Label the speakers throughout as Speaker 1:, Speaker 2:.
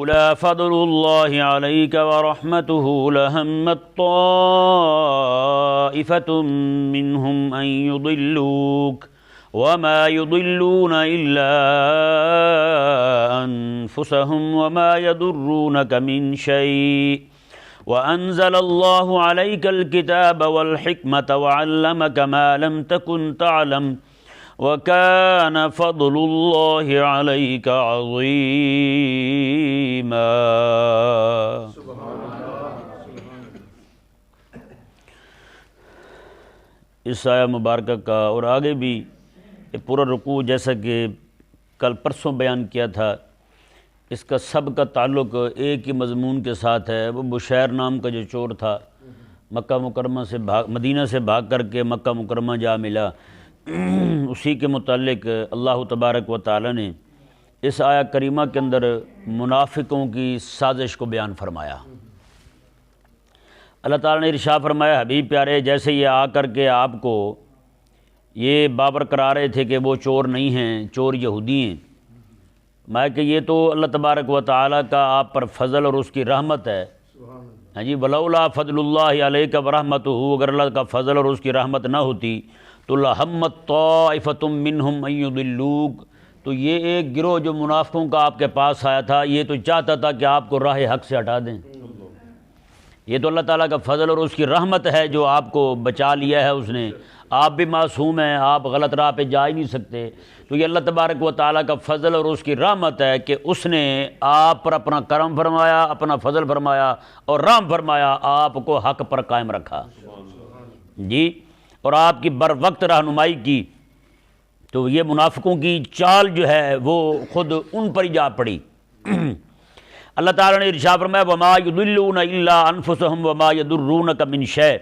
Speaker 1: لولا فضل الله عليك ورحمته لهمت طائفة منهم أن يضلوك وما يضلون إلا أنفسهم وما يضرونك من شيء وأنزل الله عليك الكتاب والحكمة وعلمك ما لم تكن تعلم وَكَانَ فَضْلُ اللَّهِ عَلَيْكَ عَظِيمًا۔ اس آیہ مبارکہ کا اور آگے بھی پورا رکوع جیسا کہ کل پرسوں بیان کیا تھا، اس کا سب کا تعلق ایک ہی مضمون کے ساتھ ہے۔ وہ بشیر نام کا جو چور تھا، مکہ مکرمہ سے مدینہ سے بھاگ کر کے مکہ مکرمہ جا ملا، اسی کے متعلق اللہ تبارک و تعالی نے اس آیہ کریمہ کے اندر منافقوں کی سازش کو بیان فرمایا۔ اللہ تعالیٰ نے ارشاد فرمایا، حبیب پیارے، جیسے یہ آ کر کے آپ کو یہ بابر کرا رہے تھے کہ وہ چور نہیں ہیں، چور یہودی ہیں، میں کہ یہ تو اللہ تبارک و تعالیٰ کا آپ پر فضل اور اس کی رحمت ہے۔ ہاں جی، وَلَوْلَا فَضْلُ اللَّهِ عَلَيْكَ وَرَحْمَتُهُ، اگر اللہ کا فضل اور اس کی رحمت نہ ہوتی تو لَهَمَّتْ طَائِفَةٌ مِّنْهُمْ أَن يُضِلُّوكَ، تو یہ ایک گروہ جو منافقوں کا آپ کے پاس آیا تھا، یہ تو چاہتا تھا کہ آپ کو راہ حق سے ہٹا دیں۔ یہ تو اللہ تعالیٰ کا فضل اور اس کی رحمت ہے جو آپ کو بچا لیا ہے اس نے۔ آپ بھی معصوم ہیں، آپ غلط راہ پہ جا ہی نہیں سکتے، تو یہ اللہ تبارک و تعالیٰ کا فضل اور اس کی رحمت ہے کہ اس نے آپ پر اپنا کرم فرمایا، اپنا فضل فرمایا اور رحم فرمایا، آپ کو حق پر قائم رکھا جی، اور آپ کی بر وقت رہنمائی کی۔ تو یہ منافقوں کی چال جو ہے وہ خود ان پر ہی جا پڑی۔ اللہ تعالیٰ نے ارشاد فرمایا، وَمَا يُضِلُّونَ إِلَّا أَنفُسَهُمْ وَمَا يَضُرُّونَكَ مِن شَيْءٍ،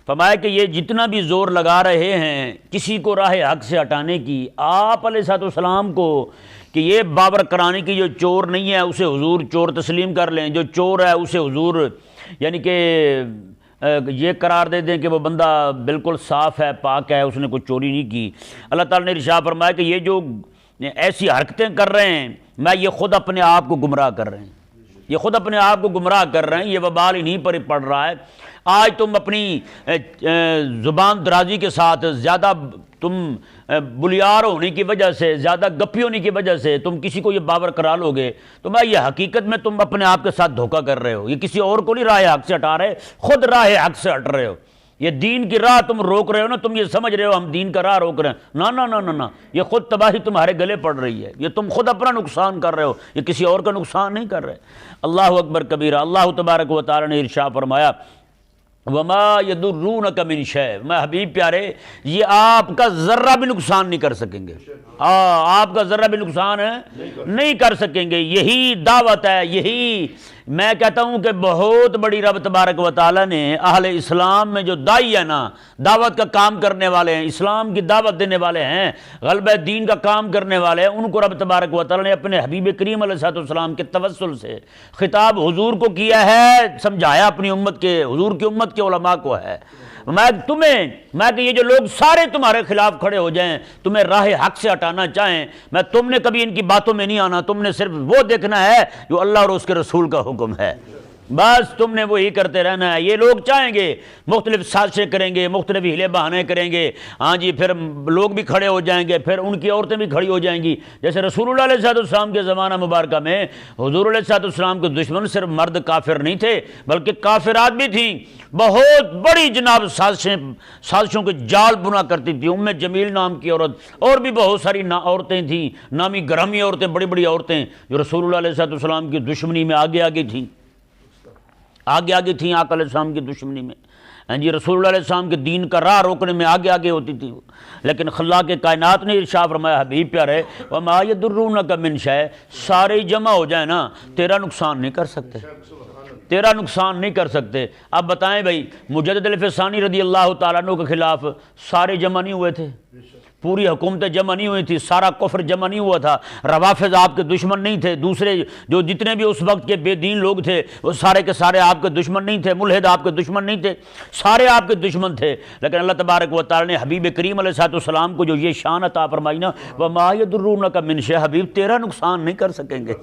Speaker 1: فرمایا کہ یہ جتنا بھی زور لگا رہے ہیں کسی کو راہ حق سے ہٹانے کی، آپ علیہ السلام کو کہ یہ بابر کرانے کی جو چور نہیں ہے اسے حضور چور تسلیم کر لیں، جو چور ہے اسے حضور یعنی کہ یہ قرار دے دیں کہ وہ بندہ بالکل صاف ہے، پاک ہے، اس نے کوئی چوری نہیں کی۔ اللہ تعالیٰ نے ارشاد فرمایا کہ یہ جو ایسی حرکتیں کر رہے ہیں، میں یہ خود اپنے آپ کو گمراہ کر رہے ہیں، یہ خود اپنے آپ کو گمراہ کر رہے ہیں، یہ وبال انہیں پر ہی پڑ رہا ہے۔ آج تم اپنی زبان درازی کے ساتھ زیادہ تم بلیار ہونے کی وجہ سے، زیادہ گپی ہونے کی وجہ سے تم کسی کو یہ باور کرا لو گے، تو میں یہ حقیقت میں تم اپنے آپ کے ساتھ دھوکہ کر رہے ہو، یہ کسی اور کو نہیں راہ حق سے ہٹا رہے، خود راہ حق سے ہٹ رہے ہو۔ یہ دین کی راہ تم روک رہے ہو نا، تم یہ سمجھ رہے ہو ہم دین کا راہ روک رہے ہیں، نہ نہ نہ نہ، یہ خود تباہی تمہارے گلے پڑ رہی ہے، یہ تم خود اپنا نقصان کر رہے ہو، یہ کسی اور کا نقصان نہیں کر رہے۔ اللہ اکبر کبیرہ۔ اللہ تبارک و تعالی نے ارشاد فرمایا، وَمَا يَضُرُّونَكَ مِن شَيْءٍ، میں حبیب پیارے یہ آپ کا ذرہ بھی نقصان نہیں کر سکیں گے، آپ کا ذرہ بھی نقصان نہیں کر سکیں گے۔ یہی دعوت ہے، یہی میں کہتا ہوں کہ بہت بڑی رب تبارک و تعالیٰ نے اہل اسلام میں جو داعی ہے نا، دعوت کا کام کرنے والے ہیں، اسلام کی دعوت دینے والے ہیں، غلبہ دین کا کام کرنے والے ہیں، ان کو رب تبارک و تعالیٰ نے اپنے حبیب کریم علیہ السلام کے توسل سے خطاب حضور کو کیا ہے، سمجھایا اپنی امت کے، حضور کی امت کے علماء کو ہے۔ میں کہ یہ جو لوگ سارے تمہارے خلاف کھڑے ہو جائیں، تمہیں راہ حق سے ہٹانا چاہیں، میں تم نے کبھی ان کی باتوں میں نہیں آنا، تم نے صرف وہ دیکھنا ہے جو اللہ اور اس کے رسول کا حکم ہے، بس تم نے وہی کرتے رہنا ہے۔ یہ لوگ چاہیں گے مختلف سازشیں کریں گے، مختلف ہیلے بہانے کریں گے، ہاں جی، پھر لوگ بھی کھڑے ہو جائیں گے، پھر ان کی عورتیں بھی کھڑی ہو جائیں گی۔ جیسے رسول اللہ علیہ السلام کے زمانہ مبارکہ میں حضور علیہ السلام کے دشمن صرف مرد کافر نہیں تھے بلکہ کافرات بھی تھیں، بہت بڑی جناب سازشوں کے جال بنا کرتی تھی۔ ام جمیل نام کی عورت اور بھی بہت ساری عورتیں تھیں، نامی گرامی عورتیں، بڑی بڑی عورتیں جو رسول اللہ علیہ السلام کی دشمنی میں آگے آگے تھیں، آگے تھیں آقا علیہ السلام کی دشمنی میں، ہاں جی، رسول اللہ علیہ السلام کے دین کا راہ روکنے میں آگے ہوتی تھی وہ۔ لیکن خلاق کائنات نے ارشاد فرمایا، حبیب پیارے، وَمَا يَضُرُّونَكَ مِن شَيْءٍ، سارے جمع ہو جائیں نا، تیرا نقصان نہیں کر سکتے، تیرا نقصان نہیں کر سکتے۔ اب بتائیں بھائی، مجدد الفسانی رضی اللہ تعالیٰ عنہ کے خلاف سارے جمع نہیں ہوئے تھے، پوری حکومتیں جمع نہیں ہوئی تھی، سارا کفر جمع نہیں ہوا تھا، روافض آپ کے دشمن نہیں تھے، دوسرے جو جتنے بھی اس وقت کے بے دین لوگ تھے وہ سارے کے سارے آپ کے دشمن نہیں تھے، ملحد آپ کے دشمن نہیں تھے، سارے آپ کے دشمن تھے۔ لیکن اللہ تبارک و تعالی نے حبیب کریم علیہ السلام کو جو یہ شان عطا فرمائی نا، وَمَا يَضُرُّونَكَ مِن شَيْءٍ، حبیب تیرا نقصان نہیں کر سکیں گے،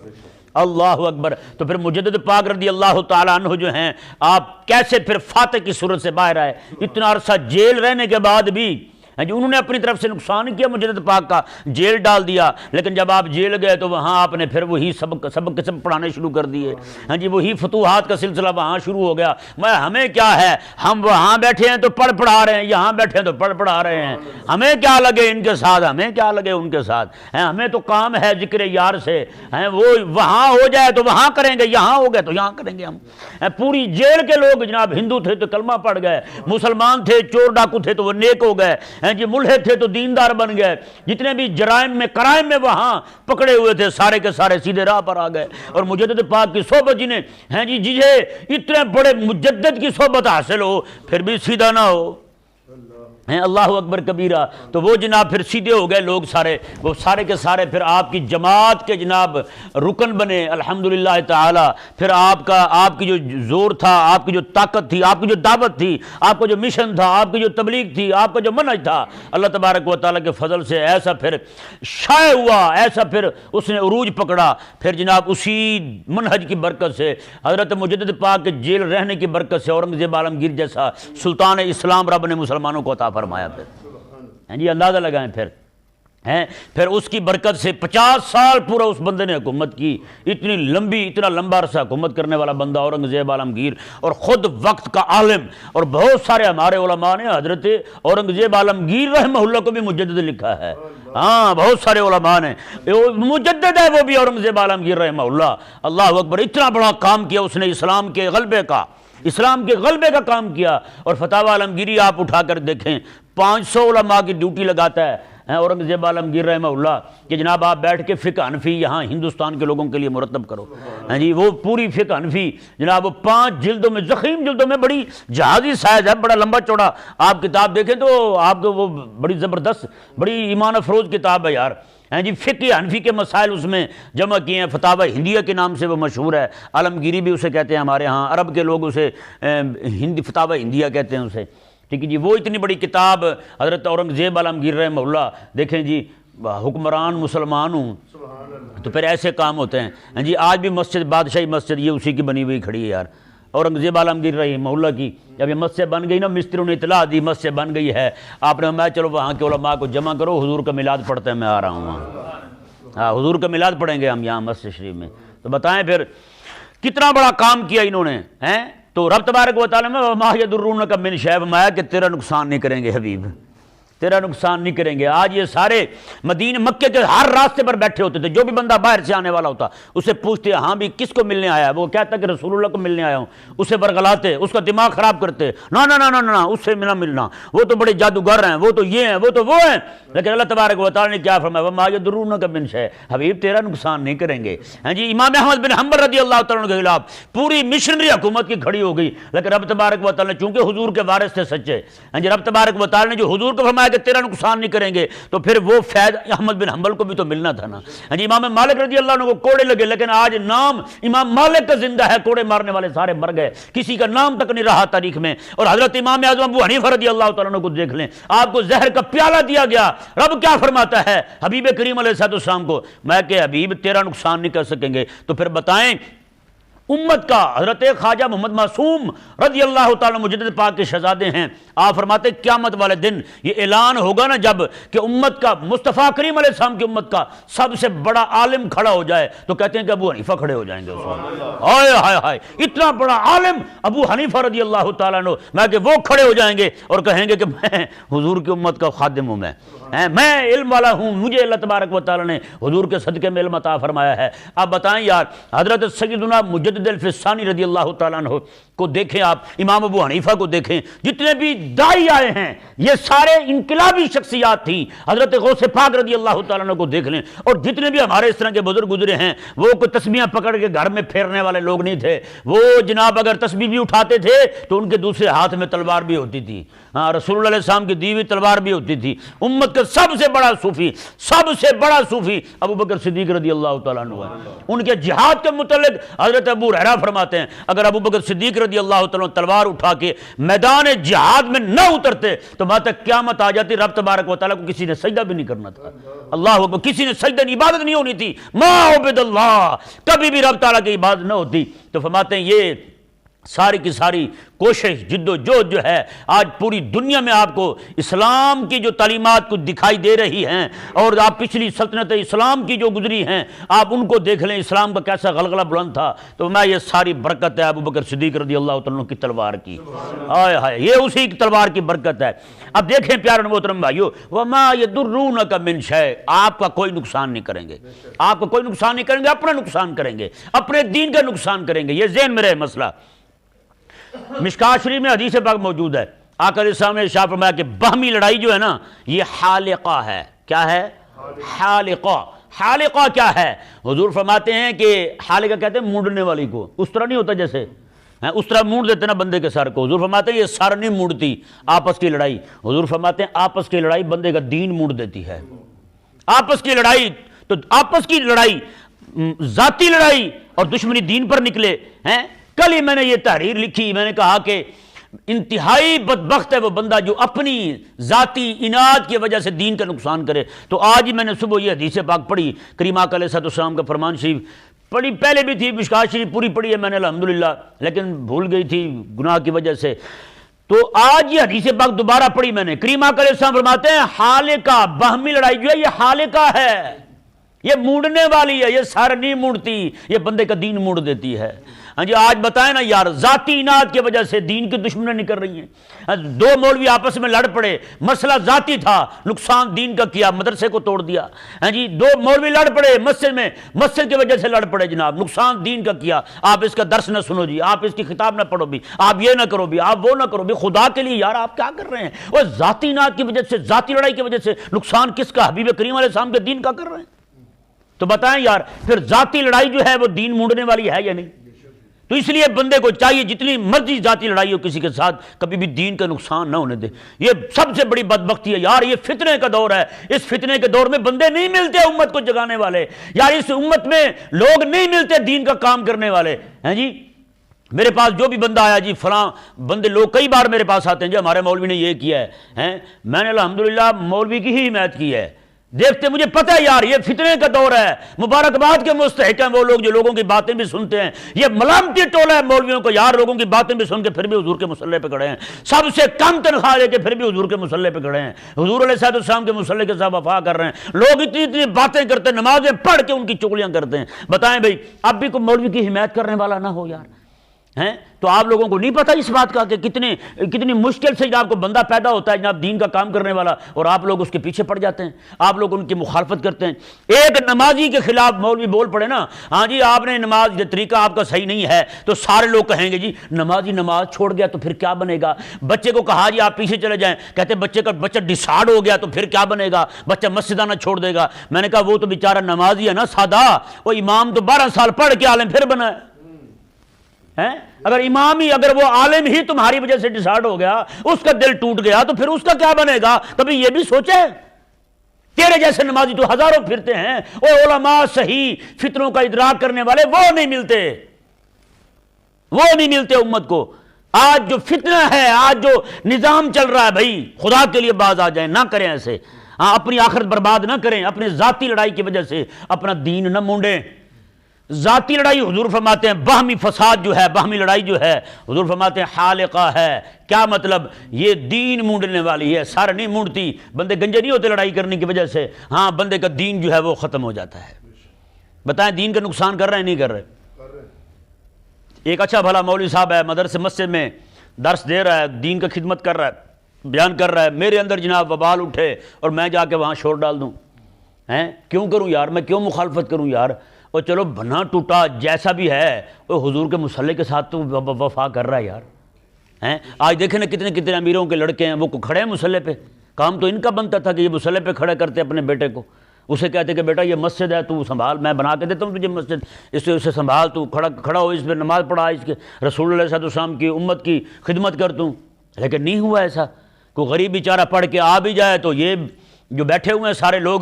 Speaker 1: اللہ اکبر۔ تو پھر مجدد پاک رضی اللہ تعالیٰ عنہ جو ہیں، آپ کیسے پھر فاتح کی صورت سے باہر آئے؟ اتنا عرصہ جیل رہنے کے بعد بھی انہوں نے اپنی طرف سے نقصان کیا، مجدد پاک کا جیل ڈال دیا، لیکن جب آپ جیل گئے تو وہاں آپ نے پھر وہی سبق پڑھانے شروع کر دیے۔ وہی فتوحات کا سلسلہ وہاں شروع ہو گیا۔ ہمیں کیا ہے، ہم وہاں بیٹھے ہیں تو پڑھا رہے ہیں، یہاں بیٹھے ہیں تو پڑھا رہے ہیں، ہمیں کیا لگے ان کے ساتھ، ہمیں کیا لگے ان کے ساتھ، ہمیں تو کام ہے ذکر یار سے، وہ وہاں ہو جائے تو وہاں کریں گے، یہاں ہو گئے تو یہاں کریں گے ہم۔ پوری جیل کے لوگ جناب ہندو تھے تو کلمہ پڑھ گئے، مسلمان تھے چور ڈاکو تھے تو وہ نیک ہو گئے، ملحد تھے تو دیندار بن گئے، جتنے بھی جرائم میں کرائم میں وہاں پکڑے ہوئے تھے سارے کے سارے سیدھے راہ پر آ گئے۔ اور مجدد پاک کی صحبت جنہیں اتنے بڑے مجدد کی صحبت حاصل ہو پھر بھی سیدھا نہ ہو، اللہ اکبر کبیرہ، تو وہ جناب پھر سیدھے ہو گئے لوگ سارے، وہ سارے کے سارے پھر آپ کی جماعت کے جناب رکن بنے الحمدللہ تعالی۔ پھر آپ کی جو زور تھا، آپ کی جو طاقت تھی، آپ کی جو دعوت تھی، آپ کا جو مشن تھا، آپ کی جو تبلیغ تھی، آپ کا جو منہج تھا، اللہ تبارک و تعالیٰ کے فضل سے ایسا پھر شائع ہوا، ایسا پھر اس نے عروج پکڑا۔ پھر جناب اسی منہج کی برکت سے، حضرت مجدد پاک کے جیل رہنے کی برکت سے اورنگزیب عالمگیر جیسا سلطان اسلام رب نے مسلمانوں کو عطا فرمایا۔ پھر اندازہ لگائیں، پھر اس کی برکت سے 50 سال پورا اس بندے نے حکومت کی، اتنا لمبا عرصہ حکومت کرنے والا بندہ اورنگزیب عالمگیر، اور خود وقت کا عالم۔ اور بہت سارے ہمارے علماء نے حضرت اورنگزیب عالمگیر رحمہ اللہ کو بھی مجدد لکھا ہے، بہت سارے علماء نے، مجدد ہے وہ بھی اورنگزیب عالمگیر رحمہ اللہ۔ اللہ اکبر، اتنا بڑا کام کیا اس نے اسلام کے غلبے کا کام کیا۔ اور فتاوی عالمگیری آپ اٹھا کر دیکھیں، 500 علماء کی ڈیوٹی لگاتا ہے اورنگزیب عالمگیر رحمہ اللہ کہ جناب آپ بیٹھ کے فقہ حنفی یہاں ہندوستان کے لوگوں کے لیے مرتب کرو۔ وہ پوری فقہ حنفی جناب وہ 5 جلدوں میں، ضخیم جلدوں میں، بڑی جہازی سائز ہے، بڑا لمبا چوڑا آپ کتاب دیکھیں تو آپ کو وہ بڑی زبردست، بڑی ایمان افروز کتاب ہے یار۔ فقہ حنفی کے مسائل اس میں جمع کیے ہیں، فتاوی ہندیہ کے نام سے وہ مشہور ہے، عالمگیری بھی اسے کہتے ہیں ہمارے ہاں، عرب کے لوگ اسے فتاوی ہندیہ کہتے ہیں اسے، ٹھیک ہے جی۔ وہ اتنی بڑی کتاب حضرت اورنگزیب عالمگیر رحمہ اللہ، دیکھیں جی حکمران مسلمان ہوں تو پھر ایسے کام ہوتے ہیں آج بھی مسجد بادشاہی مسجد یہ اسی کی بنی ہوئی کھڑی ہے یار، اورنگزیب عالمگیر رحمہ اللہ کی۔ جب یہ مسجد بن گئی نا، مستریوں نے اطلاع دی مسجد بن گئی ہے، آپ نے میں چلو وہاں کے علماء کو جمع کرو، حضور کا میلاد پڑھتے ہیں، میں آ رہا ہوں وہاں، حضور کا میلاد پڑھیں گے ہم یہاں مسجد شریف میں۔ تو بتائیں پھر کتنا بڑا کام کیا انہوں نے، تو رب تبارک و تعالیٰ میں وما یضرونک من شیء، فرمایا کہ تیرا نقصان نہیں کریں گے حبیب، تیرا نقصان نہیں کریں گے۔ آج یہ سارے مدینہ مکے کے ہر راستے پر بیٹھے ہوتے تھے، جو بھی بندہ باہر سے آنے والا ہوتا اسے پوچھتے ہاں بھی کس کو ملنے آیا ہے، وہ کہتا کہ رسول اللہ کو ملنے آیا ہوں، اسے برگلاتے، اس کا دماغ خراب کرتے، نہ اس سے نہ ملنا، وہ تو بڑے جادوگر ہیں، وہ تو یہ ہیں، وہ تو وہ ہیں۔ لیکن اللہ تبارک و تعالیٰ نے کیا فرمایا، وما یضرونک من شیء، حبیب تیرا نقصان نہیں کریں گے۔ امام احمد بن حنبل رضی اللہ تعالیٰ عنہ کے خلاف پوری مشنری حکومت کی کھڑی ہو گئی، لیکن رب تبارک و تعالیٰ نے چونکہ حضور کے وارث تھے سچے، رب تبارک و تعالیٰ نے جو حضور کو فرمایا کہ تیرا نقصان نہیں کریں گے، تو پھر وہ فیض احمد بن حنبل کو بھی تو ملنا تھا نا۔ امام مالک رضی اللہ عنہ کو کوڑے لگے، لیکن آج نام امام مالک کا زندہ ہے، کوڑے مارنے والے سارے مر گئے، کسی کا نام تک نہیں رہا تاریخ میں۔ اور حضرت امام اعظم ابو حنیفہ رضی اللہ تعالیٰ عنہ کو دیکھ لیں، آپ کو زہر کا پیالہ دیا گیا، رب کیا فرماتا ہے حبیب کریم علیہ السلام کو، میں کہ حبیب تیرا نقصان نہیں کر سکیں گے۔ تو پھر بتائیں امت کا حضرت خواجہ محمد معصوم رضی اللہ تعالیٰ مجدد پاک کے شہزادے ہیں، آپ فرماتے قیامت والے دن یہ اعلان ہوگا نا جب کہ امت کا، مصطفیٰ کریم علیہ السلام کی امت کا سب سے بڑا عالم کھڑا ہو جائے، تو کہتے ہیں کہ ابو حنیفہ کھڑے ہو جائیں گے اس وقت۔ ہائے ہائے ہائے، اتنا بڑا عالم ابو حنیفہ رضی اللہ تعالیٰ عنہ، میں کہ وہ کھڑے ہو جائیں گے اور کہیں گے کہ میں حضور کی امت کا خادم ہوں، میں علم والا ہوں، مجھے اللہ تبارک و تعالیٰ نے حضور کے صدقے میں علم عطا فرمایا ہے۔ آپ بتائیں یار، حضرت سیدنا مجدد الفسانی رضی اللہ تعالیٰ عنہ کو دیکھیں، آپ امام ابو حنیفہ کو دیکھیں، جتنے بھی دائی آئے ہیں یہ سارے انقلابی شخصیات تھیں۔ حضرت غوث پاک رضی اللہ تعالیٰ عنہ کو دیکھ لیں، اور جتنے بھی ہمارے اس طرح کے بزرگ گزرے ہیں وہ کوئی تسبیحاں پکڑ کے گھر میں پھیرنے والے لوگ نہیں تھے، وہ جناب اگر تسبیح بھی اٹھاتے تھے تو ان کے دوسرے ہاتھ میں تلوار بھی ہوتی تھی، رسول اللہ علیہ السلام کی دی ہوئی تلوار بھی ہوتی تھی۔ امت کا سب سے بڑا صوفی ابو بکر صدیق رضی اللہ تعالیٰ عنہ ہے۔ ان کے جہاد کے متعلق حضرت ابو ہریرہ فرماتے ہیں، اگر ابو بکر صدیق رضی اللہ تعالیٰ تلوار اٹھا کے میدان جہاد میں نہ اترتے تو وہاں تک قیامت آ جاتی، رب تبارک و تعالیٰ کو کسی نے سجدہ بھی نہیں کرنا تھا۔ اللہ اکبر، کسی نے سجدہ نہیں، عبادت نہیں ہونی تھی، ما عبد اللہ، کبھی بھی رب تعالیٰ کی عبادت نہ ہوتی۔ تو فرماتے ہیں یہ ساری کی ساری کوشش جد و جہد جو ہے آج پوری دنیا میں آپ کو اسلام کی جو تعلیمات کو دکھائی دے رہی ہیں، اور آپ پچھلی سلطنت اسلام کی جو گزری ہیں آپ ان کو دیکھ لیں، اسلام کا کیسا غلغلہ بلند تھا۔ تو میں یہ ساری برکت ہے ابو بکر صدیق رضی اللہ تعالیٰ عنہ کی تلوار کی، ہائے ہائے، یہ اسی کی تلوار کی برکت ہے۔ اب دیکھیں پیارے محترم بھائیو، وما یضرونک من شیء، آپ کا کوئی نقصان نہیں کریں گے، آپ کا کوئی نقصان نہیں کریں گے، اپنا نقصان کریں گے، اپنے دین کا نقصان کریں گے، یہ ذہن میں رہے مسئلہ۔ مشکوٰۃ شریف میں حدیث پاک موجود ہے، آقا علیہ السلام نے ارشاد فرمایا کہ باہمی لڑائی جو ہے نا یہ حالقہ ہے۔ کیا ہے؟ حالقہ۔ حالقہ کیا ہے؟ حضور فرماتے ہیں کہ حالقہ کہتے ہیں مونڈنے والی کو، اس طرح نہیں ہوتا جیسے اس طرح مونڈ دیتے نا بندے کے سر کو، حضور فرماتے ہیں یہ سر نہیں مونڈتی آپس کی لڑائی، حضور فرماتے ہیں آپس کی لڑائی بندے کا دین مونڈ دیتی ہے۔ آپس کی لڑائی، تو آپس کی لڑائی، ذاتی لڑائی اور دشمنی دین پر نکلے ہیں۔ کل ہی میں نے یہ تحریر لکھی، میں نے کہا کہ انتہائی بدبخت ہے وہ بندہ جو اپنی ذاتی اناد کی وجہ سے دین کا نقصان کرے۔ تو آج ہی میں نے صبح یہ حدیث پاک پڑھی، کریم آقا علیہ السلام کا فرمان شریف پڑھی، پہلے بھی تھی، مشکوٰۃ شریف پوری پڑھی ہے میں نے الحمدللہ، لیکن بھول گئی تھی گناہ کی وجہ سے۔ تو آج یہ حدیث پاک دوبارہ پڑھی میں نے، کریم آقا علیہ السلام فرماتے ہیں حالقہ، باہمی لڑائی جو ہے یہ حالقہ ہے، یہ مونڈنے والی ہے، یہ سر نہیں مونڈتی، یہ بندے کا دین مونڈ دیتی ہے۔ ہاں جی، آج بتائیں نا یار، ذاتی اناد کی وجہ سے دین کی دشمنی نہیں کر رہی ہیں۔ دو مولوی آپس میں لڑ پڑے، مسئلہ ذاتی تھا، نقصان دین کا کیا، مدرسے کو توڑ دیا۔ ہاں جی، دو مولوی لڑ پڑے مسجد میں، مسجد کی وجہ سے لڑ پڑے جناب، نقصان دین کا کیا۔ آپ اس کا درس نہ سنو جی، آپ اس کی خطاب نہ پڑھو بھی، آپ یہ نہ کرو بھی، آپ وہ نہ کرو بھی، خدا کے لیے یار آپ کیا کر رہے ہیں؟ وہ ذاتی اناد کی وجہ سے، ذاتی لڑائی کی وجہ سے نقصان کس کا؟ حبیب کریم علیہ السلام کے دین کا کر رہے ہیں۔ تو بتائیں یار، پھر ذاتی لڑائی جو ہے وہ دین مونڈنے والی ہے یا نہیں؟ تو اس لیے بندے کو چاہیے جتنی مرضی ذاتی لڑائی ہو کسی کے ساتھ، کبھی بھی دین کا نقصان نہ ہونے دے۔ یہ سب سے بڑی بدبختی ہے یار، یہ فتنے کا دور ہے، اس فتنے کے دور میں بندے نہیں ملتے امت کو جگانے والے، یار اس امت میں لوگ نہیں ملتے دین کا کام کرنے والے ہیں جی۔ میرے پاس جو بھی بندہ آیا جی، فلاں بندے لوگ کئی بار میرے پاس آتے ہیں جی ہمارے مولوی نے یہ کیا ہے، میں نے الحمدللہ مولوی کی ہی حمایت کی ہے۔ دیکھتے مجھے پتہ ہے یار یہ فتنے کا دور ہے، مبارکباد کے مستحق ہیں وہ لوگ جو لوگوں کی باتیں بھی سنتے ہیں، یہ ملامتی ٹولہ ہے مولویوں کو یار، لوگوں کی باتیں بھی سن کے پھر بھی حضور کے مصلی پہ کھڑے ہیں، سب سے کم تنخواہ لے کے پھر بھی حضور کے مصلی پہ کھڑے ہیں، حضور علیہ السلام کے مصلی کے ساتھ وفا کر رہے ہیں، لوگ اتنی اتنی باتیں کرتے ہیں، نمازیں پڑھ کے ان کی چغلیاں کرتے ہیں۔ بتائیں بھائی، اب بھی کوئی مولوی کی حمایت کرنے والا نہ ہو یار، ہیں تو آپ لوگوں کو نہیں پتہ اس بات کا کہ کتنی مشکل سے جناب کو بندہ پیدا ہوتا ہے جناب دین کا کام کرنے والا، اور آپ لوگ اس کے پیچھے پڑ جاتے ہیں، آپ لوگ ان کی مخالفت کرتے ہیں۔ ایک نمازی کے خلاف مولوی بول پڑے نا، ہاں جی آپ نے نماز، یہ طریقہ آپ کا صحیح نہیں ہے، تو سارے لوگ کہیں گے جی نمازی نماز چھوڑ گیا تو پھر کیا بنے گا؟ بچے کو کہا جی آپ پیچھے چلے جائیں، کہتے بچہ ڈسارڈ ہو گیا تو پھر کیا بنے گا؟ بچہ مسجد آنا چھوڑ دے گا۔ میں نے کہا وہ تو بیچارہ نمازی ہے نا سادہ، وہ امام تو 12 سال پڑھ کے عالم پھر بنا ہے۔ اگر امام ہی، اگر وہ عالم ہی تمہاری وجہ سے ڈسارڈ ہو گیا، اس کا دل ٹوٹ گیا تو پھر اس کا کیا بنے گا؟ کبھی یہ بھی سوچے؟ تیرے جیسے نمازی تو ہزاروں پھرتے ہیں، وہ علماء صحیح فتنوں کا ادراک کرنے والے وہ نہیں ملتے امت کو۔ آج جو فتنہ ہے، آج جو نظام چل رہا ہے، بھائی خدا کے لیے باز آ جائیں، نہ کریں ایسے، اپنی آخرت برباد نہ کریں، اپنے ذاتی لڑائی کی وجہ سے اپنا دین نہ مونڈیں۔ ذاتی لڑائی حضور فرماتے ہیں باہمی فساد جو ہے، باہمی لڑائی جو ہے حضور فرماتے ہیں حالقہ ہے۔ کیا مطلب؟ یہ دین مونڈنے والی ہے، سر نہیں مونڈتی، بندے گنجے نہیں ہوتے لڑائی کرنے کی وجہ سے، ہاں بندے کا دین جو ہے وہ ختم ہو جاتا ہے۔ بتائیں دین کا نقصان کر رہے ہیں نہیں کر رہے؟ ایک اچھا بھلا مولوی صاحب ہے، مدرسے مسجد میں درس دے رہا ہے، دین کا خدمت کر رہا ہے، بیان کر رہا ہے، میرے اندر جناب وبال اٹھے اور میں جا کے وہاں شور ڈال دوں، کیوں کروں یار؟ میں کیوں مخالفت کروں یار؟ اور چلو بنا ٹوٹا جیسا بھی ہے وہ حضور کے مصلی کے ساتھ تو وفا کر رہا ہے یار۔ آج دیکھیں نا کتنے امیروں کے لڑکے ہیں وہ کھڑے ہیں مصلی پہ، کام تو ان کا بنتا تھا کہ یہ مصلی پہ کھڑے کرتے اپنے بیٹے کو، اسے کہتے کہ بیٹا یہ مسجد ہے تو سنبھال، میں بنا کے دیتا ہوں تجھے مسجد، اسے سنبھال، تو کھڑا ہو، اس پہ نماز پڑھا، اس کے رسول اللہ صلی اللہ علیہ وسلم کی امت کی خدمت کر توں۔ لیکن نہیں ہوا ایسا، کوئی غریب بیچارہ پڑھ کے آ بھی جائے تو یہ جو بیٹھے ہوئے ہیں سارے لوگ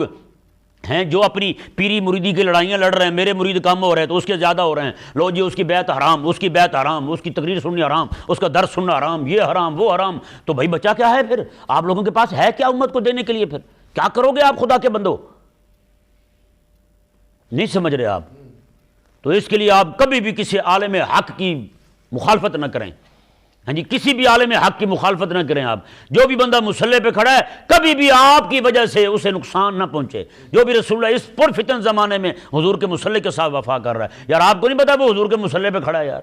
Speaker 1: ہیں جو اپنی پیری مریدی کی لڑائیاں لڑ رہے ہیں، میرے مرید کم ہو رہے ہیں تو اس کے زیادہ ہو رہے ہیں، لو جی اس کی بیعت حرام، اس کی بیعت حرام، اس کی تقریر سننی حرام، اس کا درس سننا حرام، یہ حرام وہ حرام، تو بھائی بچہ کیا ہے پھر؟ آپ لوگوں کے پاس ہے کیا امت کو دینے کے لیے؟ پھر کیا کرو گے آپ خدا کے بندو؟ نہیں سمجھ رہے آپ؟ تو اس کے لیے آپ کبھی بھی کسی عالم حق کی مخالفت نہ کریں، ہاں جی، کسی بھی عالم حق کی مخالفت نہ کریں آپ۔ جو بھی بندہ مصلی پہ کھڑا ہے کبھی بھی آپ کی وجہ سے اسے نقصان نہ پہنچے۔ جو بھی رسول اللہ اس پرفتن زمانے میں حضور کے مصلی کے ساتھ وفا کر رہا ہے، یار آپ کو نہیں پتا وہ حضور کے مصلی پہ کھڑا ہے یار؟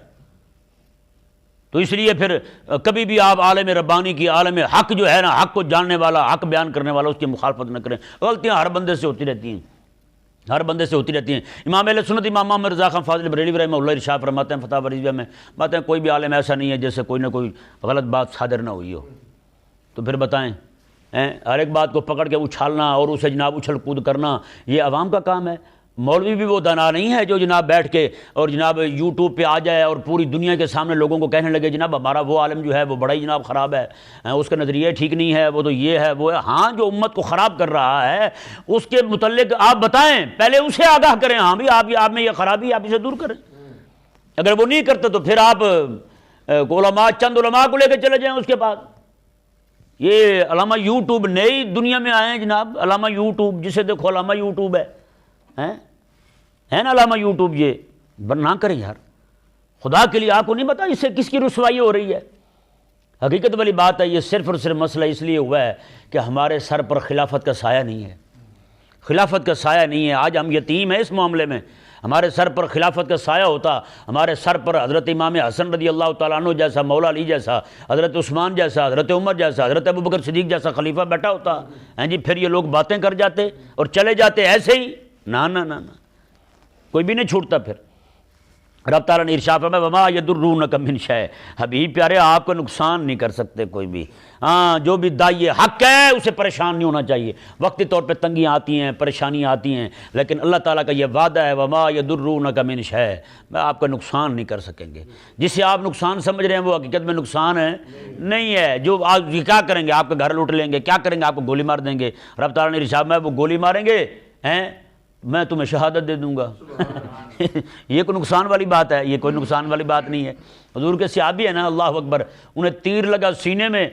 Speaker 1: تو اس لیے پھر کبھی بھی آپ عالم ربانی کی، عالم حق جو ہے نا، حق کو جاننے والا، حق بیان کرنے والا، اس کی مخالفت نہ کریں۔ غلطیاں ہر بندے سے ہوتی رہتی ہیں، ہر بندے سے ہوتی رہتی ہیں۔ امام اہل سنت امام محمد رضا خان فاضل بریلوی رحمہ اللہ ارشاد فرماتے ہیں فتح وریضہ میں، باتیں کوئی بھی عالم ایسا نہیں ہے جیسے کوئی نہ کوئی غلط بات صادر نہ ہوئی ہو۔ تو پھر بتائیں، ہر ایک بات کو پکڑ کے اچھالنا اور اسے جناب اچھل کود کرنا یہ عوام کا کام ہے۔ مولوی بھی وہ دانا نہیں ہے جو جناب بیٹھ کے اور جناب یوٹیوب پہ آ جائے اور پوری دنیا کے سامنے لوگوں کو کہنے لگے جناب ہمارا وہ عالم جو ہے وہ بڑا ہی جناب خراب ہے، اس کا نظریہ ٹھیک نہیں ہے، وہ تو یہ ہے وہ ہے۔ ہاں، جو امت کو خراب کر رہا ہے اس کے متعلق آپ بتائیں، پہلے اسے آگاہ کریں، ہاں بھی آپ میں یہ خرابی، آپ اسے دور کریں۔ اگر وہ نہیں کرتے تو پھر آپ علماء، چند علماء کو لے کے چلے جائیں اس کے بعد۔ یہ علامہ یوٹیوب نئی دنیا میں آئے ہیں جناب، علامہ یوٹیوب، جسے دیکھو علامہ یوٹیوب ہے نا علامہ یوٹیوب، یہ نہ کریں یار، خدا کے لیے آپ کو نہیں پتا اس سے کس کی رسوائی ہو رہی ہے؟ حقیقت والی بات ہے، یہ صرف اور صرف مسئلہ اس لیے ہوا ہے کہ ہمارے سر پر خلافت کا سایہ نہیں ہے، خلافت کا سایہ نہیں ہے۔ آج ہم یتیم ہیں اس معاملے میں۔ ہمارے سر پر خلافت کا سایہ ہوتا، ہمارے سر پر حضرت امام حسن رضی اللہ تعالیٰ عنہ جیسا، مولا علی جیسا، حضرت عثمان جیسا، حضرت عمر جیسا، حضرت ابوبکر صدیق جیسا خلیفہ بیٹھا ہوتا، ہیں جی، پھر یہ لوگ باتیں کر جاتے اور چلے جاتے ایسے ہی؟ نہ نہ نہ نہ، کوئی بھی نہیں چھوٹتا۔ پھر رب تعالیٰ نے ارشاد فرمایا وما یضرونک من شیء، حبیب پیارے آپ کو نقصان نہیں کر سکتے کوئی بھی۔ ہاں، جو بھی داعی حق ہے اسے پریشان نہیں ہونا چاہیے۔ وقتی طور پہ تنگیاں آتی ہیں، پریشانیاں آتی ہیں، لیکن اللہ تعالیٰ کا یہ وعدہ ہے وما یضرونک من شیء، میں آپ کا نقصان نہیں کر سکیں گے۔ جسے آپ نقصان سمجھ رہے ہیں وہ حقیقت میں نقصان ہے نہیں ہے۔ جو آپ کیا کریں گے؟ آپ کا گھر لوٹ لیں گے، کیا کریں گے؟ آپ کو گولی مار دیں گے۔ رب تعالیٰ نے ارشاد میں وہ گولی ماریں گے میں تمہیں شہادت دے دوں گا۔ یہ کوئی نقصان والی بات ہے؟ یہ کوئی نقصان والی بات نہیں ہے۔ حضور کے صحابی ہے نا، اللہ اکبر، انہیں تیر لگا سینے میں،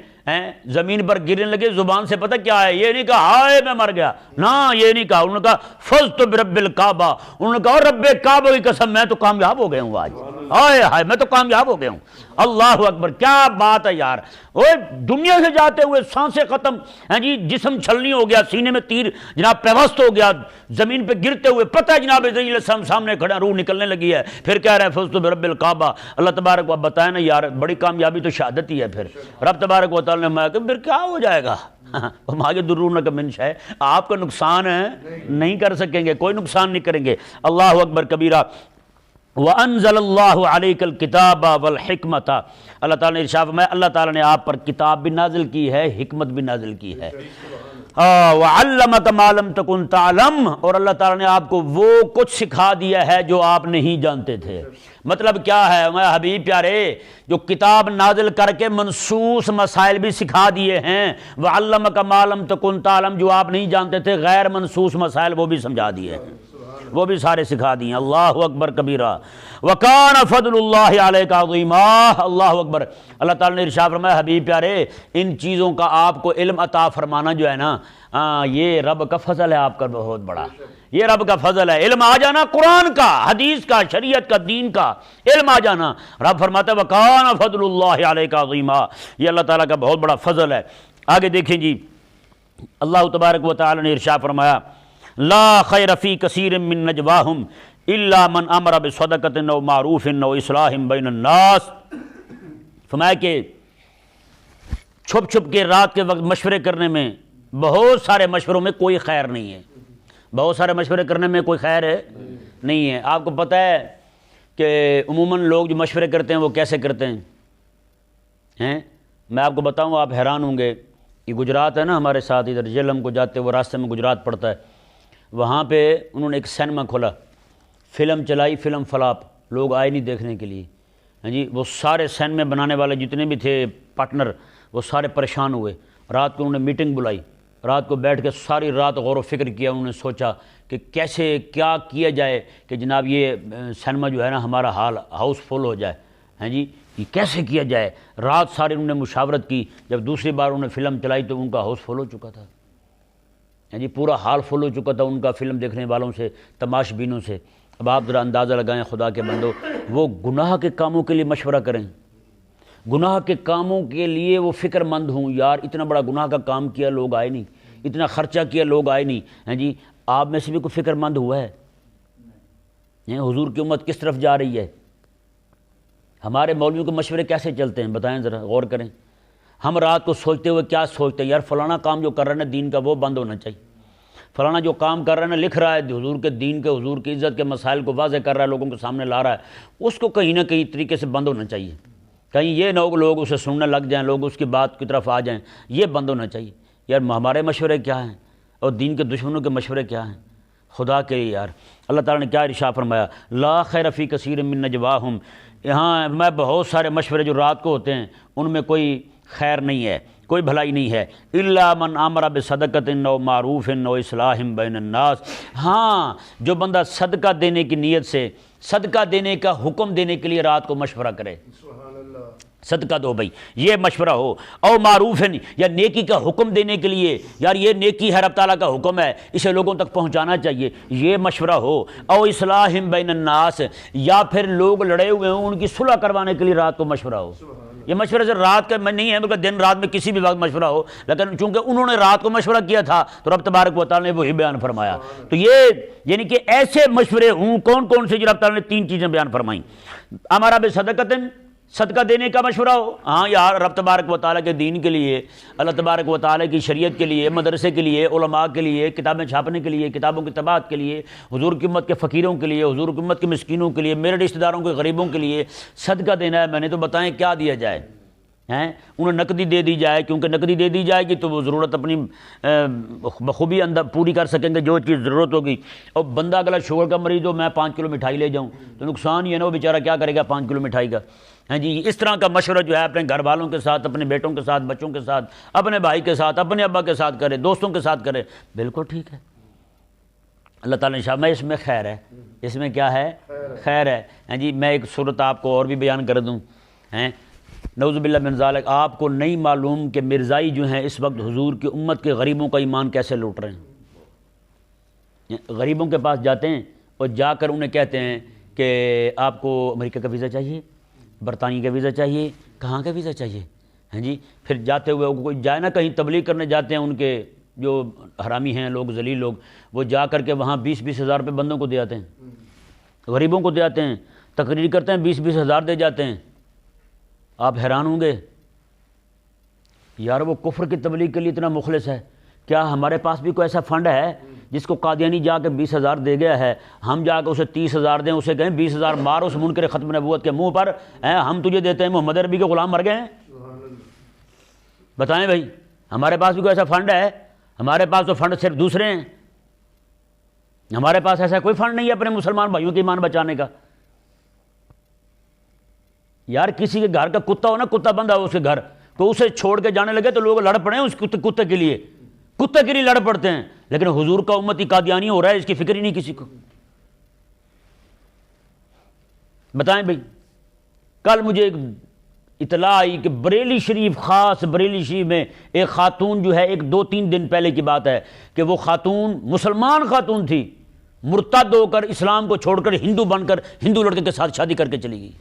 Speaker 1: زمین پر گرنے لگے، زبان سے پتہ کیا ہے؟ یہ نہیں کہا ہائے میں مر گیا، نہ یہ نہیں کہا، انہوں نے کہا فزت برب الکعبہ، انہوں نے کہا رب کعبہ کی قسم میں تو کامیاب ہو گیا ہوں آج، ہائے ہائے میں تو کامیاب ہو گیا ہوں۔ اللہ اکبر، کیا بات ہے یار! اوے دنیا سے جاتے ہوئے سانسیں ختم، جی جسم چھلنی ہو گیا، سینے میں تیر جناب پیوست ہو گیا، زمین پہ گرتے ہوئے پتہ ہے جناب علیہ السلام سامنے کھڑا، روح نکلنے لگی ہے، پھر کہہ رہا ہے فزت برب الکعبہ۔ اللہ تبارک و بتائیں نا یار، بڑی کامیابی تو شہادت ہی ہے۔ پھر رب تبارک و تعالیٰ نے فرمایا کہ پھر کیا ہو جائے گا؟ وما یضرونک من شیء، آپ کا نقصان نہیں کر سکیں گے، کوئی نقصان نہیں کریں گے۔ اللہ اکبر کبیرہ۔ وَأَنزَلَ اللَّهُ عَلَيْكَ الْكِتَابَ وَالْحِكْمَةَ، اللہ تعالیٰ نے ارشاد فرمایا اللہ تعالیٰ نے آپ پر کتاب بھی نازل کی ہے، حکمت بھی نازل کی ہے۔ وَعَلَّمَكَ مَا لَمْ تَكُنْ تَعْلَمْ، اور اللہ تعالیٰ نے آپ کو وہ کچھ سکھا دیا ہے جو آپ نہیں جانتے تھے۔ مطلب کیا ہے میں حبیب پیارے؟ جو کتاب نازل کر کے منسوس مسائل بھی سکھا دیے ہیں، وَعَلَّمَكَ مَا لَمْ تَكُنْ تَعْلَمْ، جو آپ نہیں جانتے تھے غیر منسوس مسائل وہ بھی سمجھا دیے ہیں، وہ بھی سارے سکھا دیے۔ اللہ اکبر کبیرہ۔ وَكَانَ فَضْلُ اللَّهِ عَلَيْكَ عَظِيمًا، اللہ اکبر۔ اللہ تعالیٰ نے ارشاد فرمایا حبیب پیارے ان چیزوں کا آپ کو علم عطا فرمانا جو ہے نا، یہ رب کا فضل ہے آپ کا بہت بڑا، یہ رب کا فضل ہے۔ علم آ جانا قرآن کا، حدیث کا، شریعت کا، دین کا علم آ جانا، رب فرماتا ہے وَكَانَ فَضْلُ اللَّهِ عَلَيْكَ عَظِيمًا، یہ اللہ تعالیٰ کا بہت بڑا فضل ہے۔ آگے دیکھیں جی، اللہ تبارک و تعالیٰ نے ارشاد فرمایا لا خیر فی کثیر من نجواہم الا من امر بصدقۃ او معروف او اصلاح بین الناس، فرمایا کہ چھپ چھپ کے رات کے وقت مشورے کرنے میں، بہت سارے مشوروں میں کوئی خیر نہیں ہے، بہت سارے مشورے کرنے میں کوئی خیر نہیں ہے۔ آپ کو پتہ ہے کہ عموماً لوگ جو مشورے کرتے ہیں وہ کیسے کرتے ہیں؟ میں آپ کو بتاؤں آپ حیران ہوں گے، یہ گجرات ہے نا ہمارے ساتھ، ادھر جہلم کو جاتے وہ راستے میں گجرات پڑتا ہے، وہاں پہ انہوں نے ایک سینما کھولا، فلم چلائی، فلم فلاپ، لوگ آئے نہیں دیکھنے کے لیے، ہاں جی، وہ سارے سینما بنانے والے جتنے بھی تھے پارٹنر وہ سارے پریشان ہوئے، رات کو انہوں نے میٹنگ بلائی، رات کو بیٹھ کے ساری رات غور و فکر کیا، انہوں نے سوچا کہ کیسے کیا کیا جائے کہ جناب یہ سینما جو ہے نا ہمارا ہال ہاؤس فل ہو جائے، ہیں جی یہ کیسے کیا جائے۔ رات سارے انہوں نے مشاورت کی، جب دوسری بار انہوں نے فلم چلائی تو ان کا ہاؤس فل ہو چکا تھا، ہیں جی پورا ہال فل ہو چکا تھا ان کا فلم دیکھنے والوں سے، تماش بینوں سے۔ اب آپ ذرا اندازہ لگائیں خدا کے بندو، وہ گناہ کے کاموں کے لیے مشورہ کریں، گناہ کے کاموں کے لیے وہ فکر مند ہوں، یار اتنا بڑا گناہ کا کام کیا لوگ آئے نہیں، اتنا خرچہ کیا لوگ آئے نہیں، ہیں جی آپ میں سے بھی کوئی فکر مند ہوا ہے؟ حضور کی امت کس طرف جا رہی ہے؟ ہمارے مولویوں کے مشورے کیسے چلتے ہیں بتائیں ذرا، غور کریں۔ ہم رات کو سوچتے ہوئے کیا سوچتے ہیں، یار فلانا کام جو کر رہا ہے نا دین کا وہ بند ہونا چاہیے، فلانا جو کام کر رہا ہے نا لکھ رہا ہے حضور کے دین کے، حضور کی عزت کے مسائل کو واضح کر رہا ہے، لوگوں کے سامنے لا رہا ہے، اس کو کہیں نہ کہیں طریقے سے بند ہونا چاہیے، کہیں یہ نہ ہو کہ لوگ اسے سننے لگ جائیں، لوگ اس کی بات کی طرف آ جائیں، یہ بند ہونا چاہیے۔ یار ہمارے مشورے کیا ہیں اور دین کے دشمنوں کے مشورے کیا ہیں؟ خدا کے لیے یار، اللہ تعالیٰ نے کیا ارشاد فرمایا، لا خیر فی کثیر من نجواہم، یہاں میں بہت سارے مشورے جو رات کو ہوتے ہیں ان میں کوئی خیر نہیں ہے، کوئی بھلائی نہیں ہے، الا من امر بصدقۃ او معروف او اصلاح بین الناس، ہاں جو بندہ صدقہ دینے کی نیت سے، صدقہ دینے کا حکم دینے کے لیے رات کو مشورہ کرے، صدقہ دو بھائی یہ مشورہ ہو، او معروف یا نیکی کا حکم دینے کے لیے، یار یہ نیکی ہے رب تعالیٰ کا حکم ہے اسے لوگوں تک پہنچانا چاہیے، یہ مشورہ ہو، او اصلاح بین الناس یا پھر لوگ لڑے ہوئے ہوں ان کی صلح کروانے کے لیے رات کو مشورہ ہو۔ یہ مشورہ سے رات کا نہیں ہے بلکہ دن رات میں کسی بھی وقت مشورہ ہو، لیکن چونکہ انہوں نے رات کو مشورہ کیا تھا تو رب تبارک و تعالیٰ نے وہی بیان فرمایا۔ تو یہ یعنی کہ ایسے مشورے ہوں کون کون سے جو رب تعالیٰ نے تین چیزیں بیان فرمائیں، ہمارا بصدقۃ صدقہ دینے کا مشورہ ہو، ہاں یار رب تبارک و تعالیٰ کے دین کے لیے، اللہ تبارک و تعالیٰ کی شریعت کے لیے، مدرسے کے لیے، علماء کے لیے، کتابیں چھاپنے کے لیے، کتابوں کی طباعت کے لیے، حضور کی امت کے فقیروں کے لیے، حضور کی امت کے مسکینوں کے لیے، میرے رشتہ داروں کے غریبوں کے لیے صدقہ دینا ہے۔ میں نے تو بتائیں کیا دیا جائے، ہیں انہیں نقدی دے دی جائے، کیونکہ نقدی دے دی جائے گی تو وہ ضرورت اپنی بخوبی اندر پوری کر سکیں گے جو چیز ضرورت ہوگی۔ اور بندہ اگر شوگر کا مریض ہو میں 5 کلو مٹھائی لے جاؤں تو نقصان یہ ہے نا، وہ بیچارہ کیا کرے گا 5 کلو مٹھائی کا، ہاں جی اس طرح کا مشورہ جو ہے اپنے گھر والوں کے ساتھ، اپنے بیٹوں کے ساتھ، بچوں کے ساتھ، اپنے بھائی کے ساتھ، اپنے ابا کے ساتھ کرے، دوستوں کے ساتھ کرے، بالکل ٹھیک ہے۔ اللہ تعالیٰ نے شاہ اس میں خیر ہے، اس میں کیا ہے خیر ہے، ہاں جی میں ایک صورت آپ کو اور بھی بیان کر دوں، ہیں نعوذ باللہ من ذالک، آپ کو نہیں معلوم کہ مرزائی جو ہیں اس وقت حضور کی امت کے غریبوں کا ایمان کیسے لوٹ رہے ہیں۔ غریبوں کے پاس جاتے ہیں اور جا کر انہیں کہتے ہیں کہ آپ کو امریکہ کا ویزا چاہیے، برطانیہ کا ویزا چاہیے، کہاں کا ویزا چاہیے، ہیں جی پھر جاتے ہوئے کوئی جائے نا کہیں تبلیغ کرنے جاتے ہیں، ان کے جو حرامی ہیں لوگ، ذلیل لوگ، وہ جا کر کے وہاں 20-20 ہزار روپے بندوں کو دے آتے ہیں، غریبوں کو دے آتے ہیں، تقریر کرتے ہیں 20-20 ہزار دے جاتے ہیں۔ آپ حیران ہوں گے یار وہ کفر کی تبلیغ کے لیے اتنا مخلص ہے، کیا ہمارے پاس بھی کوئی ایسا فنڈ ہے جس کو قادیانی جا کے 20 ہزار دے گیا ہے، ہم جا کے اسے 30 ہزار دیں، اسے کہیں 20 ہزار مار اس منکر ختم نبوت کے منہ پر، ہم تجھے دیتے ہیں محمد عربی کے غلام مر گئے ہیں؟ بتائیں بھائی ہمارے پاس بھی کوئی ایسا فنڈ ہے؟ ہمارے پاس تو فنڈ صرف دوسرے ہیں، ہمارے پاس ایسا کوئی فنڈ نہیں ہے اپنے مسلمان بھائیوں کی ایمان بچانے کا۔ یار کسی کے گھر کا کتا ہو نا، کتا بندہ ہو اس کے گھر، تو اسے چھوڑ کے جانے لگے تو لوگ لڑ پڑے ہیں اس کتے کے لیے، کتے کے لیے لڑ پڑتے ہیں، لیکن حضور کا امتی قادیانی ہو رہا ہے اس کی فکر ہی نہیں کسی کو۔ بتائیں بھائی کل مجھے ایک اطلاع آئی کہ بریلی شریف، خاص بریلی شریف میں ایک خاتون جو ہے، ایک 2-3 دن پہلے کی بات ہے کہ وہ خاتون مسلمان خاتون تھی، مرتد ہو کر اسلام کو چھوڑ کر ہندو بن کر ہندو لڑکے کے ساتھ شادی کر کے چلی گئی،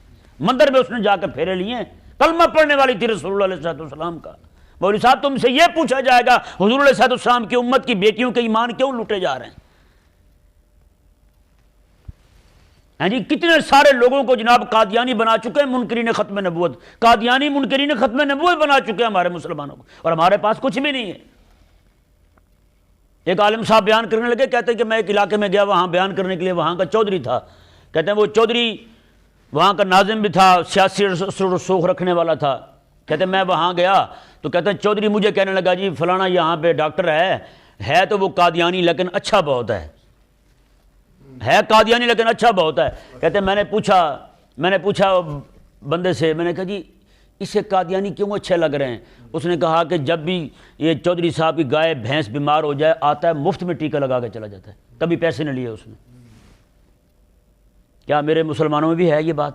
Speaker 1: مندر میں اس نے جا کے پھیرے لیے، کلمہ پڑھنے والی تھی رسول اللہ علیہ السلام کا۔ مولوی صاحب تم سے یہ پوچھا جائے گا حضور علیہ السلام کی امت کی بیٹیوں کے ایمان کیوں لوٹے جا رہے ہیں؟ ہاں جی کتنے سارے لوگوں کو جناب قادیانی بنا چکے ہیں، منکرین ختم نبوت، قادیانی منکرین ختم نبوت بنا چکے ہیں ہمارے مسلمانوں کو، اور ہمارے پاس کچھ بھی نہیں ہے۔ ایک عالم صاحب بیان کرنے لگے، کہتے ہیں کہ میں ایک علاقے میں گیا، وہاں بیان کرنے کے لیے وہاں کا چودھری تھا، کہتے ہیں وہ چودھری وہاں کا ناظم بھی تھا، سیاسی رسوخ رکھنے والا تھا، کہتے ہیں میں وہاں گیا تو کہتے ہیں چودھری مجھے کہنے لگا جی فلانا یہاں پہ ڈاکٹر ہے تو وہ قادیانی لیکن اچھا بہت ہے قادیانی لیکن اچھا بہت ہے۔ کہتے ہیں میں نے پوچھا بندے سے، میں نے کہا جی اسے قادیانی کیوں اچھے لگ رہے ہیں؟ اس نے کہا کہ جب بھی یہ چودھری صاحب کی گائے بھینس بیمار ہو جائے آتا ہے مفت میں ٹیکہ لگا کے چلا جاتا ہے، کبھی پیسے نہ لیے اس نے۔ کیا میرے مسلمانوں میں بھی ہے یہ بات؟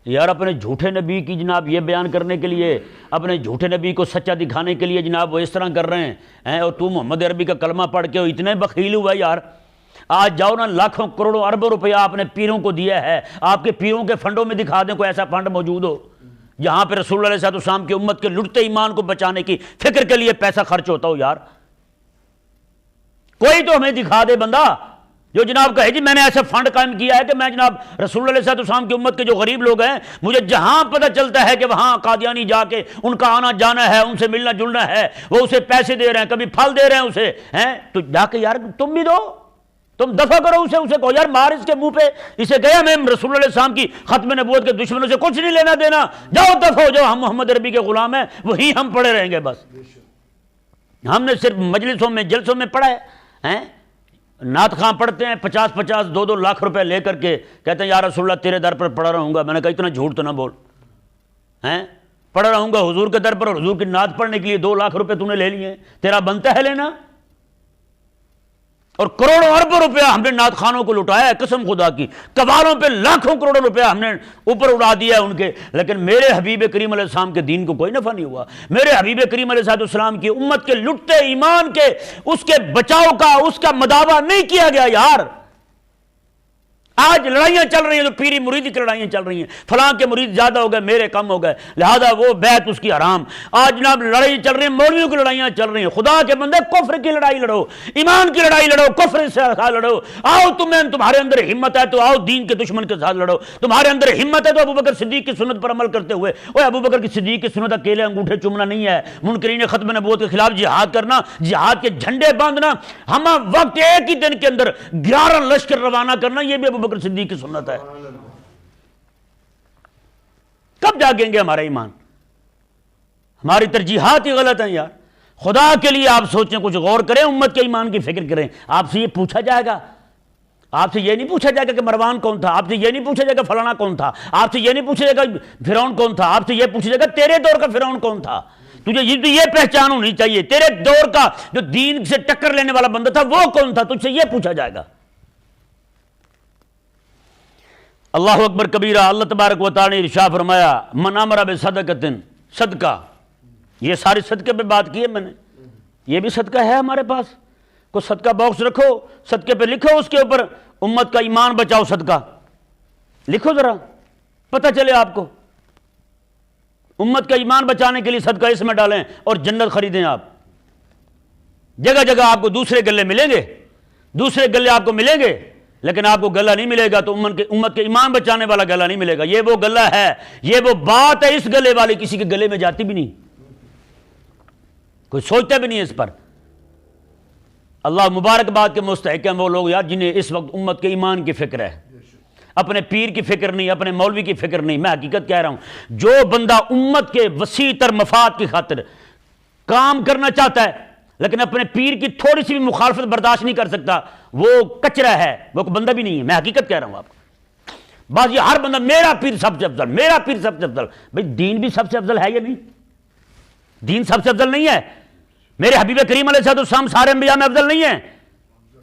Speaker 1: یار اپنے جھوٹے نبی کی جناب یہ بیان کرنے کے لیے، اپنے جھوٹے نبی کو سچا دکھانے کے لیے جناب وہ اس طرح کر رہے ہیں، اور تو محمد عربی کا کلمہ پڑھ کے اتنے بخیل ہوا یار۔ آج جاؤ نا، لاکھوں کروڑوں اربوں روپیہ آپ نے پیروں کو دیا ہے، آپ کے پیروں کے فنڈوں میں دکھا دیں کوئی ایسا فنڈ موجود ہو جہاں پہ رسول اللہ علیہ السلام کی امت کے لٹتے ایمان کو بچانے کی فکر کے لیے پیسہ خرچ ہوتا ہو یار۔ کوئی تو ہمیں دکھا دے بندہ جو جناب کہے جی میں نے ایسا فنڈ قائم کیا ہے کہ میں جناب رسول اللہ علیہ السلام کی امت کے جو غریب لوگ ہیں مجھے جہاں پتہ چلتا ہے کہ وہاں قادیانی جا کے ان کا آنا جانا ہے، ان سے ملنا جلنا ہے، وہ اسے پیسے دے رہے ہیں، کبھی پھل دے رہے ہیں اسے، ہیں تو جا کے یار تم بھی دو، تم دفع کرو اسے کہو یار مار اس کے منہ پہ، اسے گیا میں رسول اللہ علیہ السلام کی ختم نبوت کے دشمنوں سے کچھ نہیں لینا دینا، جاؤ دفع ہو جاؤ، ہم محمد عربی کے غلام ہیں، وہی ہم پڑے رہیں گے بس۔ ہم نے صرف مجلسوں میں جلسوں میں پڑھا ہے، نعت خواں پڑھتے ہیں 50-50 2-2 لاکھ روپے لے کر کے کہتے ہیں یا رسول اللہ تیرے در پر پڑھا رہوں گا۔ میں نے کہا اتنا جھوٹ تو نہ بول، پڑھا رہوں گا حضور کے در پر، اور حضور کی نعت پڑھنے کے لیے 2 لاکھ روپے تو نے لے لیے، تیرا بنتا ہے لینا؟ اور کروڑوں اربوں روپیہ ہم نے نعت خانوں کو لٹایا ہے، قسم خدا کی، قوالوں پہ لاکھوں کروڑوں روپیہ ہم نے اوپر اڑا دیا ہے ان کے، لیکن میرے حبیب کریم علیہ السلام کے دین کو کوئی نفع نہیں ہوا۔ میرے حبیب کریم علیہ السلام کی امت کے لٹتے ایمان کے، اس کے بچاؤ کا، اس کا مداوع نہیں کیا گیا یار۔ آج لڑائیاں چل رہی ہیں تو پیری مریدی کی لڑائیاں چل رہی ہیں، فلاں کے مرید زیادہ ہو گئے میرے کم ہو گئے لہذا وہ بیعت اس کی حرام۔ آج جناب لڑائی چل رہی ہیں، مولویوں کی لڑائیاں چل رہی ہیں۔ خدا کے بندے کفر کی لڑائی لڑو، ایمان کی لڑائی لڑو، کفر سے لڑو۔ آؤ تمہارے اندر ہمت ہے تو آؤ دین کے دشمن کے ساتھ لڑو، تمہارے اندر ہمت ہے تو ابوبکر صدیق کی سنت پر عمل کرتے ہوئے، اوے ابوبکر کی صدیق کی سنت اکیلے انگوٹھے چومنا نہیں ہے، منکرین ختم نبوت کے خلاف جہاد کرنا، جہاد کے جھنڈے باندھنا، ہم وقت ایک ہی دن کے اندر 11 لشکر روانہ کرنا، یہ بھی ابوبکر صدیق کی سنت ہے۔ کب جاگیں گے ہمارا ایمان؟ ہماری ترجیحات ہی غلط ہیں یار۔ خدا کے لیے آپ سوچیں، کچھ غور کریں، امت کے ایمان کی فکر کریں۔ آپ سے یہ پوچھا جائے گا، آپ سے یہ نہیں پوچھا جائے گا کہ مروان کون تھا، آپ سے یہ نہیں پوچھا جائے گا فلانا کون تھا، آپ سے یہ نہیں پوچھا جائے گا فرعون کون تھا، آپ سے یہ پوچھا جائے گا تیرے دور کا فرعون کون تھا۔ تجھے یہ پہچان ہونی چاہیے تیرے دور کا جو دین سے ٹکر لینے والا بندہ تھا وہ کون تھا، تجھ سے یہ پوچھا جائے گا۔ اللہ اکبر کبیرہ۔ اللہ تبارک و تعالی نے ارشاد فرمایا من امر بصدقۃ، صدقہ، یہ ساری صدقے پہ بات کی ہے میں نے، یہ بھی صدقہ ہے ہمارے پاس، کو صدقہ باکس رکھو، صدقے پہ لکھو اس کے اوپر امت کا ایمان بچاؤ صدقہ، لکھو ذرا پتہ چلے آپ کو، امت کا ایمان بچانے کے لیے صدقہ اس میں ڈالیں اور جنت خریدیں آپ۔ جگہ جگہ آپ کو دوسرے گلے ملیں گے، دوسرے گلے آپ کو ملیں گے، لیکن آپ کو گلہ نہیں ملے گا تو امت کے ایمان بچانے والا گلہ نہیں ملے گا۔ یہ وہ گلہ ہے، یہ وہ بات ہے، اس گلے والی کسی کے گلے میں جاتی بھی نہیں، کوئی سوچتا بھی نہیں ہے اس پر۔ اللہ مبارکباد کے مستحق ہیں وہ لوگ یار جنہیں اس وقت امت کے ایمان کی فکر ہے، اپنے پیر کی فکر نہیں، اپنے مولوی کی فکر نہیں۔ میں حقیقت کہہ رہا ہوں، جو بندہ امت کے وسیع تر مفاد کی خاطر کام کرنا چاہتا ہے لیکن اپنے پیر کی تھوڑی سی بھی مخالفت برداشت نہیں کر سکتا، وہ کچرا ہے، وہ بندہ بھی نہیں ہے۔ میں حقیقت کہہ رہا ہوں آپ کو۔ بعض یہ ہر بندہ میرا پیر سب سے افضل، میرا پیر سب سے افضل، بھئی دین بھی سب سے افضل ہے یا نہیں؟ دین سب سے افضل نہیں ہے؟ میرے حبیب کریم علیہ السلام سارے انبیاء میں افضل نہیں ہیں؟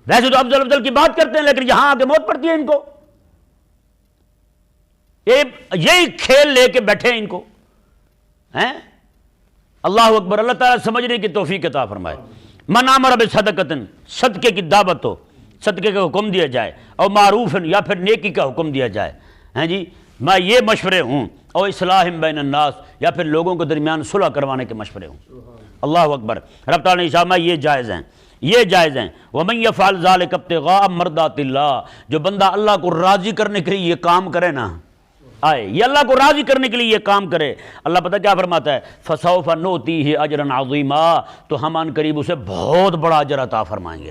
Speaker 1: ویسے تو افضل کی بات کرتے ہیں لیکن یہاں آگے موت پڑتی ہے ان کو، یہی کھیل لے کے بیٹھے ہیں ان کو، ہیں؟ اللہ اکبر۔ اللہ تعالیٰ سمجھنے کی توفیق عطا فرمائے۔ من امر بصدقۃ، صدقے کی دعوت ہو، صدقے کا حکم دیا جائے، اور معروف یا پھر نیکی کا حکم دیا جائے، ہیں جی میں یہ مشورے ہوں، اور اصلاح بین الناس یا پھر لوگوں کے درمیان صلح کروانے کے مشورے ہوں۔ اللہ اکبر۔ رب تعالیٰ نے ارشاد یہ جائز ہیں، یہ جائز ہیں۔ ومن یفعل ذلک ابتغاء مرضات اللہ، جو بندہ اللہ کو راضی کرنے کے لیے یہ کام کرے نا، یہ اللہ کو راضی کرنے کے لیے یہ کام کرے، اللہ پتہ کیا فرماتا ہے فسوف نؤتیہ اجرا عظیما، تو ہم ان قریب اسے بہت بڑا اجر عطا فرمائیں گے۔